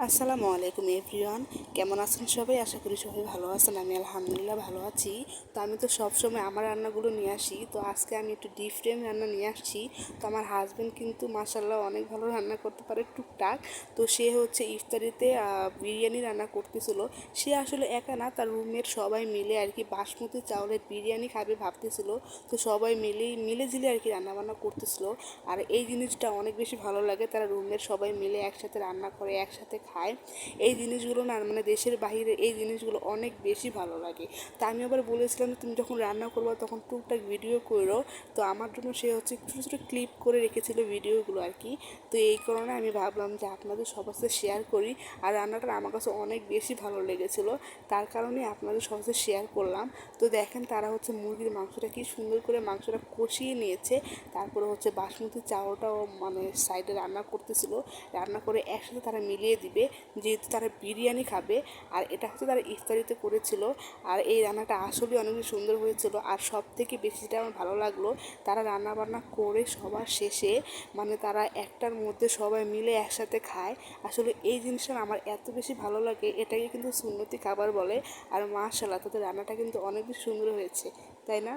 আসসালামু আলাইকুম এভরিওয়ান, কেমন আছেন সবাই? আশা করি সবাই ভালো আছেন। আমি আলহামদুলিল্লাহ ভালো আছি। তো আমি তো সবসময় আমার রান্নাগুলো নিয়ে আসি, তো আজকে আমি একটু ডিফারেন্ট রান্না নিয়ে আসছি। তো আমার হাজব্যান্ড কিন্তু মাশাল্লাহ অনেক ভালো রান্না করতে পারে টুকটাক। তো সে হচ্ছে ইফতারিতে বিরিয়ানি রান্না করতেছিল। সে আসলে একা না, তার রুমের সবাই মিলে আর কি বাসমতি চাউলের বিরিয়ানি খাবে ভাবতেছিল। তো সবাই মিলে আর কি রান্নাবান্না করতেছিল। আর এই জিনিসটা অনেক বেশি ভালো লাগে, তারা রুমের সবাই মিলে একসাথে রান্না করে একসাথে খায়। এই জিনিসগুলো না মানে দেশের বাইরে এই জিনিসগুলো অনেক বেশি ভালো লাগে। তা আমি আবার বলেছিলাম যে তুমি যখন রান্না করবো তখন টুকটাক ভিডিও করো। তো আমার জন্য সে হচ্ছে ছোটো ছোটো ক্লিপ করে রেখেছিল ভিডিওগুলো আর কি। তো এই কারণে আমি ভাবলাম যে আপনাদের সবার সাথে শেয়ার করি। আর রান্নাটা আমার কাছে অনেক বেশি ভালো লেগেছিলো, তার কারণে আপনাদের সবার সাথে শেয়ার করলাম। তো দেখেন তারা হচ্ছে মুরগির মাংসটা কি সুন্দর করে মাংসটা কষিয়ে নিয়েছে। তারপরে হচ্ছে বাসমতি চাউলটাও মানে সাইডে রান্না করতেছিল, রান্না করে একসাথে তারা মিলিয়ে দিবে, যেহেতু তারা বিরিয়ানি খাবে। আর এটা হচ্ছে তারা ইফতারিতে করেছিল। আর এই রান্নাটা আসলে অনেক সুন্দর হয়েছিল। আর সব থেকে বেশি যেটা আমার ভালো লাগলো, তারা রান্না বান্না করে সবার শেষে মানে তারা একটার মধ্যে সবাই মিলে একসাথে খায়। আসলে এই জিনিসটা আমার এত বেশি ভালো লাগে, এটাকে কিন্তু সুন্নতি খাবার বলে। আর মাশাআল্লাহ তাদের রান্নাটা কিন্তু অনেক বেশি সুন্দর হয়েছে, তাই না?